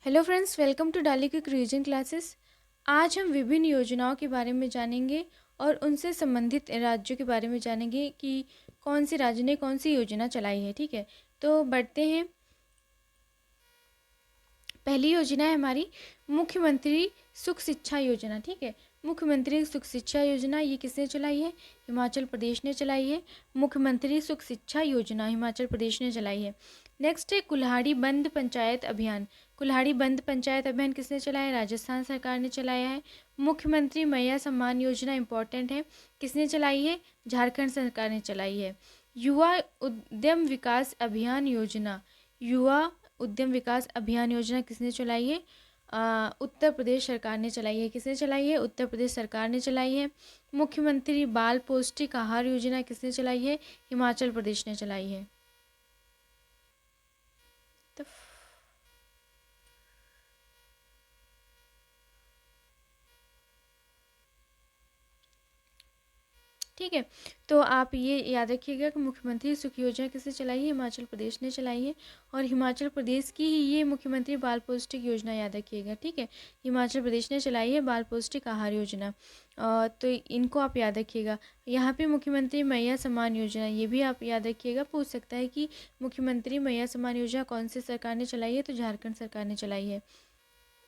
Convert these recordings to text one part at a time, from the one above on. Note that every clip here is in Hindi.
हेलो फ्रेंड्स, वेलकम टू डाली क्विक रिवीजन क्लासेस। आज हम विभिन्न योजनाओं के बारे में जानेंगे और उनसे संबंधित राज्यों के बारे में जानेंगे कि कौन से राज्य ने कौन सी योजना चलाई है। ठीक है, तो बढ़ते हैं। पहली योजना है हमारी मुख्यमंत्री सुख शिक्षा योजना। ठीक है, मुख्यमंत्री सुख शिक्षा योजना ये किसने चलाई है? हिमाचल प्रदेश ने चलाई है। मुख्यमंत्री सुख शिक्षा योजना हिमाचल प्रदेश ने चलाई है। नेक्स्ट है कुल्हाड़ी बंद पंचायत अभियान। कुल्हाड़ी बंद पंचायत अभियान किसने चलाया? राजस्थान सरकार ने चलाया है। मुख्यमंत्री मैया सम्मान योजना इंपॉर्टेंट है, किसने चलाई है? झारखंड सरकार ने चलाई है। युवा उद्यम विकास अभियान योजना, युवा उद्यम विकास अभियान योजना किसने चलाई है? उत्तर प्रदेश सरकार ने चलाई है। किसने चलाई है? उत्तर प्रदेश सरकार ने चलाई है। मुख्यमंत्री बाल पौष्टिक आहार योजना किसने चलाई है? हिमाचल प्रदेश ने चलाई है। तो ठीक है, तो आप ये याद रखिएगा कि मुख्यमंत्री सुख योजना किसने चलाई है? हिमाचल प्रदेश ने चलाई है। और हिमाचल प्रदेश की ही ये मुख्यमंत्री बाल पौष्टिक योजना याद रखिएगा। ठीक है, हिमाचल प्रदेश ने चलाई है बाल पौष्टिक आहार योजना। तो इनको आप याद रखिएगा। यहाँ पे मुख्यमंत्री मैया सम्मान योजना, ये भी आप याद रखिएगा। पूछ सकता है कि मुख्यमंत्री मैया सम्मान योजना कौन सी सरकार ने चलाई है? तो झारखंड सरकार ने चलाई है।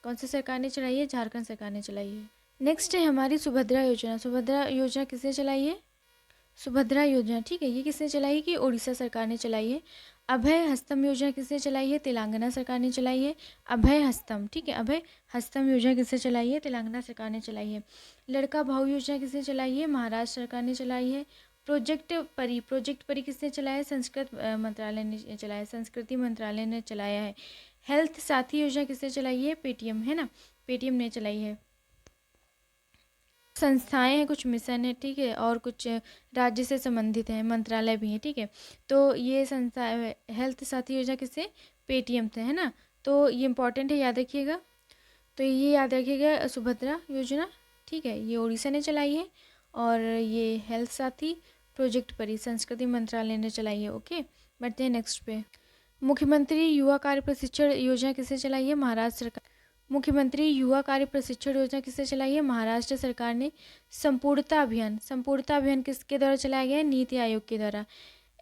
कौन सी सरकार ने चलाई है? झारखंड सरकार ने चलाई है। नेक्स्ट है हमारी सुभद्रा योजना। सुभद्रा योजना किसने चलाई है? सुभद्रा योजना, ठीक है, ये किसने चलाई है? कि उड़ीसा सरकार ने चलाई है। अभय हस्तम योजना किसने चलाई है? तेलंगाना सरकार ने चलाई है। अभय हस्तम, ठीक है, अभय हस्तम योजना किसने चलाई है? तेलंगाना सरकार ने चलाई है। लड़का भाऊ योजना किसने चलाई है? महाराष्ट्र सरकार ने चलाई है। प्रोजेक्ट परी किसने चलाया है? संस्कृत मंत्रालय ने चलाया है, संस्कृति मंत्रालय ने चलाया है। हेल्थ साथी योजना किसने चलाई है? पेटीएम, है ना, पेटीएम ने चलाई है। संस्थाएं हैं, कुछ मिशन है, ठीक है, और कुछ राज्य से संबंधित हैं, मंत्रालय भी हैं। ठीक है, तो ये संस्था हेल्थ साथी योजना किससे? पेटीएम से, है ना। तो ये इंपॉर्टेंट है, याद रखिएगा। तो ये याद रखिएगा सुभद्रा योजना, ठीक है, ये उड़ीसा ने चलाई है। और ये हेल्थ साथी प्रोजेक्ट परी संस्कृति मंत्रालय ने चलाई है। ओके, बढ़ते हैं नेक्स्ट पे। मुख्यमंत्री युवा कार्य प्रशिक्षण योजना किसने चलाई है? महाराष्ट्र सरकार। मुख्यमंत्री युवा कार्य प्रशिक्षण योजना किससे चलाई है? महाराष्ट्र सरकार ने। संपूर्णता अभियान किसके द्वारा चलाया गया है? नीति आयोग के द्वारा।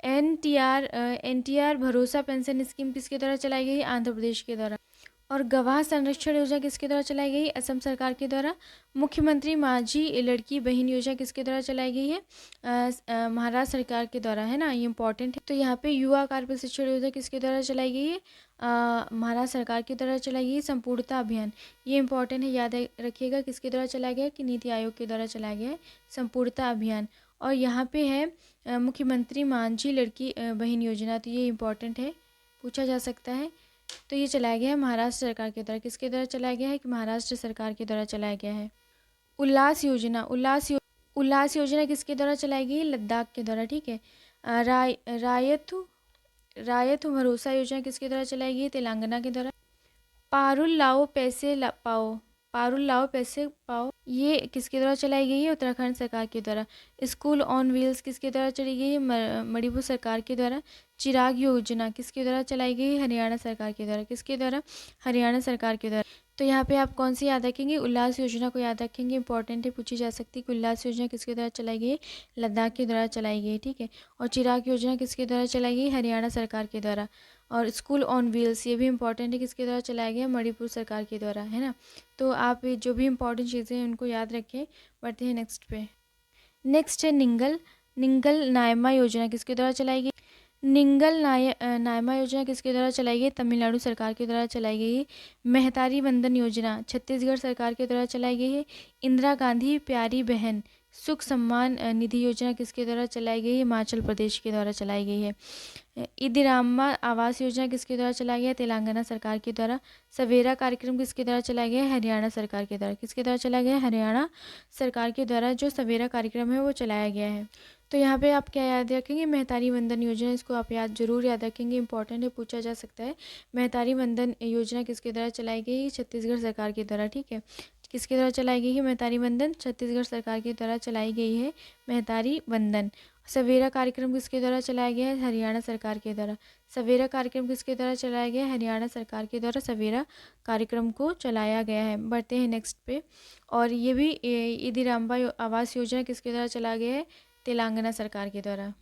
एनटीआर भरोसा पेंशन स्कीम किसके द्वारा चलाई गई? आंध्र प्रदेश के द्वारा। और गवाह संरक्षण योजना किसके द्वारा चलाई गई? असम सरकार के द्वारा। मुख्यमंत्री माझी लड़की बहन योजना किसके द्वारा चलाई गई है? महाराष्ट्र सरकार के द्वारा, है ना, ये इंपॉर्टेंट है। तो यहाँ पे युवा कार्य प्रशिक्षण योजना किसके द्वारा चलाई गई है? महाराष्ट्र सरकार के द्वारा चलाई गई। संपूर्णता अभियान, ये इंपॉर्टेंट है, याद रखिएगा, किसके द्वारा चलाया गया? कि नीति आयोग के द्वारा चलाया गया है संपूर्णता अभियान। और यहाँ पे है मुख्यमंत्री माझी लड़की बहन योजना, तो ये इंपॉर्टेंट है, पूछा जा सकता है। तो ये चलाया गया है महाराष्ट्र सरकार के द्वारा। किसके द्वारा चलाया गया है? कि महाराष्ट्र सरकार के द्वारा चलाया गया है। उल्लास योजना किसके द्वारा चलाई गई? लद्दाख के द्वारा। ठीक है, रायतु भरोसा योजना किसके द्वारा चलाई गई? तेलंगाना के द्वारा। पारुल लाओ पैसे पाओ, ये किसके द्वारा चलाई गई है? उत्तराखंड सरकार के द्वारा। स्कूल ऑन व्हील्स किसके द्वारा चलाई गई है? मणिपुर सरकार के द्वारा। चिराग योजना किसके द्वारा चलाई गई है? हरियाणा सरकार के द्वारा। किसके द्वारा? हरियाणा सरकार के द्वारा। तो यहाँ पे आप कौन सी याद रखेंगे? उल्लास योजना को याद रखेंगे, इंपॉर्टेंट है, पूछी जा सकती है कि उल्लास योजना किसके द्वारा चलाई गई है? लद्दाख के द्वारा चलाई गई है। ठीक है, और चिराग योजना किसके द्वारा चलाई गई? हरियाणा सरकार के द्वारा। और स्कूल ऑन व्हील्स, ये भी इंपॉर्टेंट है, किसके द्वारा चलाया गया? मणिपुर सरकार के द्वारा, है ना। तो आप जो भी इंपॉर्टेंट चीज़ें हैं उनको याद रखें। बढ़ते हैं नेक्स्ट पे। नेक्स्ट है निंगल नायमा योजना किसके द्वारा चलाई गई? नायमा योजना किसके द्वारा चलाई गई? तमिलनाडु सरकार के द्वारा चलाई गई है। मेहतारी वंदन योजना छत्तीसगढ़ सरकार के द्वारा चलाई गई है। इंदिरा गांधी प्यारी बहन सुख सम्मान निधि योजना किसके द्वारा चलाई गई है? हिमाचल प्रदेश के द्वारा चलाई गई है। इंदिराम्मा आवास योजना किसके द्वारा चलाया गया? तेलंगाना सरकार के द्वारा। सवेरा कार्यक्रम किसके द्वारा चलाया गया? हरियाणा सरकार के द्वारा। किसके द्वारा चलाया गया? हरियाणा सरकार के द्वारा जो सवेरा कार्यक्रम है वो चलाया गया है। तो यहाँ पे आप क्या याद रखेंगे? मेहतारी वंदन योजना, इसको आप जरूर याद रखेंगे, इंपॉर्टेंट है, पूछा जा सकता है। मेहतारी वंदन योजना किसके द्वारा चलाई गई? छत्तीसगढ़ सरकार के द्वारा। ठीक है, किसके द्वारा चलाई गई है मेहतारी वंदन? छत्तीसगढ़ सरकार के द्वारा चलाई गई है मेहतारी वंदन। सवेरा कार्यक्रम किसके द्वारा चलाया गया है? हरियाणा सरकार के द्वारा। सवेरा कार्यक्रम किसके द्वारा चलाया गया है? हरियाणा सरकार के द्वारा सवेरा कार्यक्रम को चलाया गया है। बढ़ते हैं नेक्स्ट पे। और ये भी इंदिराम्बा आवास योजना किसके द्वारा चलाया गया है? तेलंगाना सरकार के द्वारा।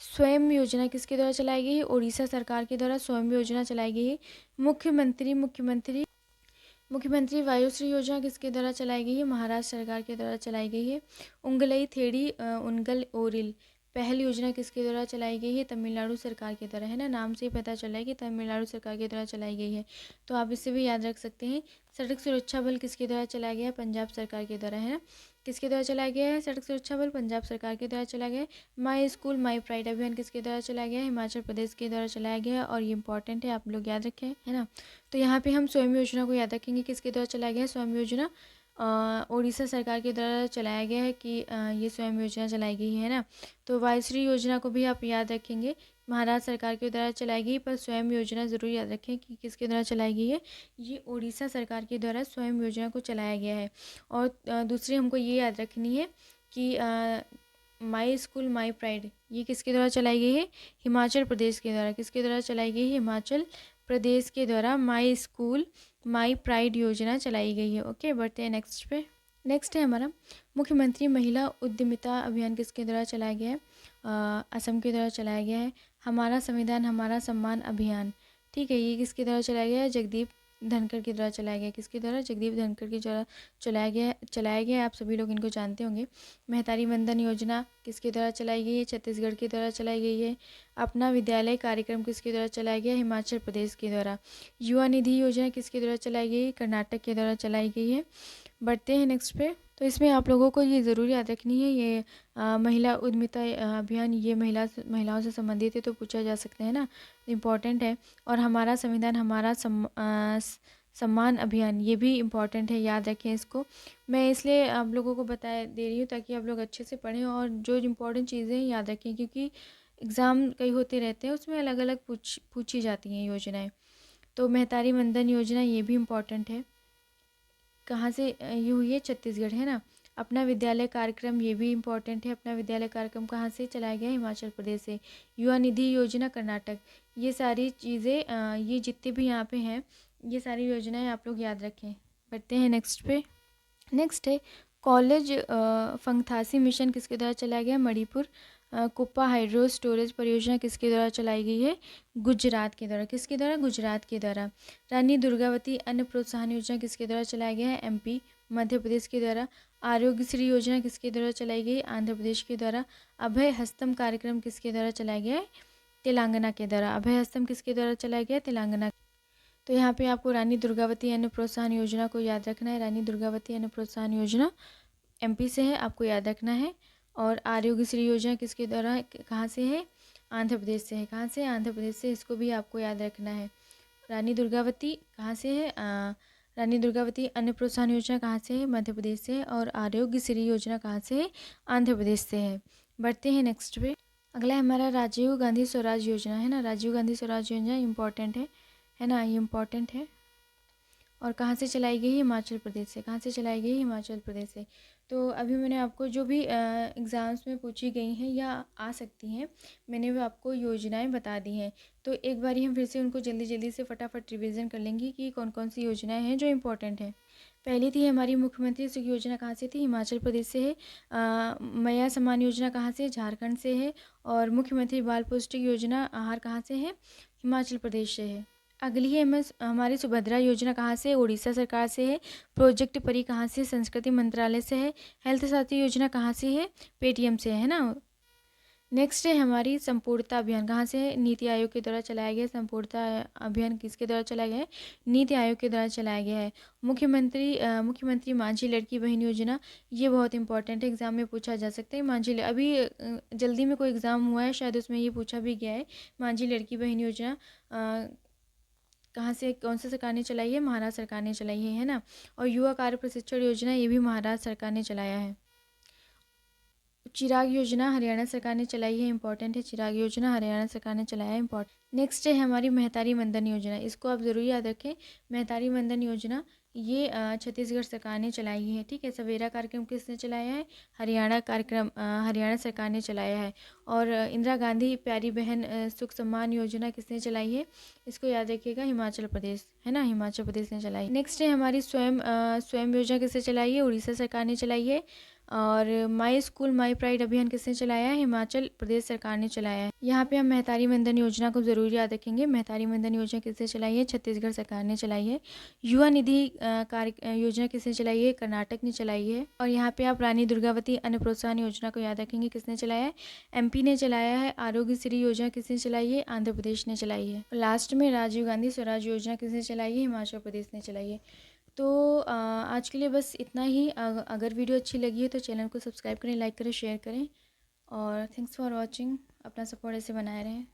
स्वयं योजना किसके द्वारा चलाई गई है? उड़ीसा सरकार के द्वारा स्वयं योजना चलाई गई है। मुख्यमंत्री वायुश्री योजना किसके द्वारा चलाई गई है? महाराष्ट्र सरकार के द्वारा चलाई गई है। उंगलई थेड़ी उनगल ओरिल पहल योजना किसके द्वारा चलाई गई है? तमिलनाडु सरकार के द्वारा, है ना। नाम से ही पता चला है कि तमिलनाडु सरकार के द्वारा चलाई गई है, तो आप इसे भी याद रख सकते हैं। सड़क सुरक्षा बल किसके द्वारा चलाया गया है? पंजाब सरकार के द्वारा, है ना। किसके द्वारा चलाया गया है सड़क सुरक्षा बल? पंजाब सरकार के द्वारा चलाया गया है। माई स्कूल माई प्राइड अभियान किसके द्वारा चलाया गया है? हिमाचल प्रदेश के द्वारा चलाया गया है, और ये इंपॉर्टेंट है, आप लोग याद रखें, है ना। तो यहाँ पे हम स्वयं योजना को याद रखेंगे, किसके द्वारा चलाया गया है स्वयं योजना? उड़ीसा सरकार के द्वारा चलाया गया है कि ये स्वयं योजना चलाई गई है ना। तो वायुश्री योजना को भी आप याद रखेंगे, महाराष्ट्र सरकार के द्वारा चलाई गई, पर स्वयं योजना ज़रूर याद रखें कि किसके द्वारा चलाई गई है। ये उड़ीसा सरकार के द्वारा स्वयं योजना को चलाया गया है। और दूसरी हमको ये याद रखनी है कि माई स्कूल माई प्राइड ये किसके द्वारा चलाई गई है? हिमाचल प्रदेश के द्वारा। किसके द्वारा चलाई गई है? हिमाचल प्रदेश के द्वारा माई स्कूल माई प्राइड योजना चलाई गई है। ओके, बढ़ते हैं नेक्स्ट पे। नेक्स्ट है हमारा मुख्यमंत्री महिला उद्यमिता अभियान किसके द्वारा चलाया गया है? असम के द्वारा चलाया गया है। हमारा संविधान हमारा सम्मान अभियान, ठीक है, ये किसके द्वारा चलाया गया है? जगदीप धनखड़ के द्वारा चलाया गया। किसके द्वारा? जगदीप धनखड़ के द्वारा चलाया गया है। आप सभी लोग इनको जानते होंगे। महतारी वंदन योजना किसके द्वारा चलाई गई है? छत्तीसगढ़ के द्वारा चलाई गई है। अपना विद्यालय कार्यक्रम किसके द्वारा चलाया गया? हिमाचल प्रदेश के द्वारा। युवा निधि योजना किसके द्वारा चलाई गई? कर्नाटक के द्वारा चलाई गई है। बढ़ते हैं नेक्स्ट पे। तो इसमें आप लोगों को ये ज़रूर याद रखनी है, ये महिला उद्यमिता अभियान ये महिलाओं से संबंधित है, तो पूछा जा सकता है ना, इम्पॉर्टेंट है। और हमारा संविधान हमारा सम्मान अभियान ये भी इम्पॉर्टेंट है, याद रखें इसको। मैं इसलिए आप लोगों को बता दे रही हूँ ताकि आप लोग अच्छे से पढ़ें और जो इम्पोर्टेंट चीज़ें हैं याद रखें, क्योंकि एग्ज़ाम कई होते रहते हैं, उसमें अलग अलग पूछी जाती हैं योजनाएँ। तो महतारी वंदन योजना ये भी इम्पॉर्टेंट है। कहाँ से ये हुई है? छत्तीसगढ़, है ना। अपना विद्यालय कार्यक्रम ये भी इम्पॉर्टेंट है। अपना विद्यालय कार्यक्रम कहाँ से चलाया गया? हिमाचल प्रदेश से। युवा निधि योजना कर्नाटक। ये सारी चीज़ें ये जितने भी यहाँ पे हैं ये सारी योजनाएं आप लोग याद रखें। बढ़ते हैं नेक्स्ट पे। नेक्स्ट है कॉलेज फंगथासी मिशन किसके द्वारा चलाया गया? मणिपुर। कुप्पा हाइड्रो स्टोरेज परियोजना किसके द्वारा चलाई गई है? गुजरात के द्वारा। किसके द्वारा? गुजरात के द्वारा। रानी दुर्गावती अन्न प्रोत्साहन योजना किसके द्वारा चलाया गया है? एमपी मध्य प्रदेश के द्वारा। आरोग्य श्री योजना किसके द्वारा चलाई गई? आंध्र प्रदेश के द्वारा। अभय हस्तम कार्यक्रम किसके द्वारा चलाया गया है? तेलंगाना के द्वारा। अभय हस्तम किसके द्वारा चलाया गया? तेलंगाना। तो यहाँ पे आपको रानी दुर्गावती अन्न प्रोत्साहन योजना को याद रखना है। रानी दुर्गावती अन्न प्रोत्साहन योजना एमपी से है, आपको याद रखना है। और आरोग्य श्री योजना किसके द्वारा कहाँ से है? आंध्र प्रदेश से है। कहाँ से? आंध्र प्रदेश से। इसको भी आपको याद रखना है। रानी दुर्गावती कहाँ से है? रानी दुर्गावती अन्न प्रोत्साहन योजना कहाँ से है? मध्य प्रदेश से। और आरोग्य श्री योजना कहाँ से है? आंध्र प्रदेश से है। बढ़ते हैं नेक्स्ट पे। अगला है हमारा राजीव गांधी स्वराज योजना, है ना। राजीव गांधी स्वराज योजना इम्पॉर्टेंट है ना, ये इम्पॉर्टेंट है। और कहाँ से चलाई गई? हिमाचल प्रदेश से। कहाँ से चलाई गई? हिमाचल प्रदेश से। तो अभी मैंने आपको जो भी एग्ज़ाम्स में पूछी गई हैं या आ सकती हैं, मैंने वो आपको योजनाएं बता दी हैं। तो एक बार हम फिर से उनको जल्दी जल्दी से फटाफट रिवीजन कर लेंगे कि कौन कौन सी योजनाएं हैं जो इम्पोर्टेंट हैं। पहली थी हमारी मुख्यमंत्री सुख योजना, कहाँ से थी? हिमाचल प्रदेश से है। मैया सम्मान योजना कहाँ से? झारखंड से है। और मुख्यमंत्री बाल पौष्टिक योजना आहार कहाँ से है? हिमाचल प्रदेश से है। अगली है हमारी सुभद्रा योजना कहाँ से? उड़ीसा सरकार से है। प्रोजेक्ट परी कहाँ से? संस्कृति मंत्रालय से है। हेल्थ साथी योजना कहाँ से है? पेटीएम से है ना। नेक्स्ट है हमारी संपूर्णता अभियान, कहाँ से है? नीति आयोग के द्वारा चलाया गया। संपूर्णता अभियान किसके द्वारा चलाया गया है? नीति आयोग के द्वारा चलाया गया है। मुख्यमंत्री माझी लड़की बहन योजना, ये बहुत इंपॉर्टेंट है, एग्जाम में पूछा जा सकता है। माझी अभी जल्दी में कोई एग्ज़ाम हुआ है शायद, उसमें ये पूछा भी गया है। माझी लड़की बहन योजना कहाँ से, कौन सी सरकार ने चलाई है? महाराष्ट्र सरकार ने चलाई है ना। और युवा कार्य प्रशिक्षण योजना ये भी महाराष्ट्र सरकार ने चलाया है। चिराग योजना हरियाणा सरकार ने चलाई है, इंपॉर्टेंट है। चिराग योजना हरियाणा सरकार ने चलाया है, इंपॉर्टेंट। नेक्स्ट है हमारी महतारी वंदन योजना, इसको आप ज़रूर याद रखें। महतारी वंदन योजना ये छत्तीसगढ़ सरकार ने चलाई है, ठीक है। सवेरा कार्यक्रम किसने चलाया है? हरियाणा सरकार ने चलाया है। और इंदिरा गांधी प्यारी बहन सुख सम्मान योजना किसने चलाई है? इसको याद रखिएगा, हिमाचल प्रदेश, है ना, हिमाचल प्रदेश ने चलाई। नेक्स्ट है हमारी स्वयं योजना किसने चलाई है? उड़ीसा सरकार ने चलाई है। और माई स्कूल माई प्राइड अभियान किसने चलाया है? हिमाचल प्रदेश सरकार ने चलाया है। यहाँ पे हम महतारी वंदन योजना को ज़रूर याद रखेंगे। महतारी वंदन योजना किसने चलाई है? छत्तीसगढ़ सरकार ने चलाई है। युवा निधि कार्य योजना किसने चलाई है? कर्नाटक ने चलाई है। और यहाँ पे आप रानी दुर्गावती अन्न प्रोत्साहन योजना को याद रखेंगे, किसने चलाया है? एमपी ने चलाया है। आरोग्य श्री योजना किसने चलाई है? आंध्र प्रदेश ने चलाई है। लास्ट में राजीव गांधी स्वराज योजना किसने चलाई है? हिमाचल प्रदेश ने चलाई है। तो आज के लिए बस इतना ही। अगर वीडियो अच्छी लगी है तो चैनल को सब्सक्राइब करें, लाइक करें, शेयर करें। और थैंक्स फॉर वॉचिंग। अपना सपोर्ट ऐसे बनाए रहें।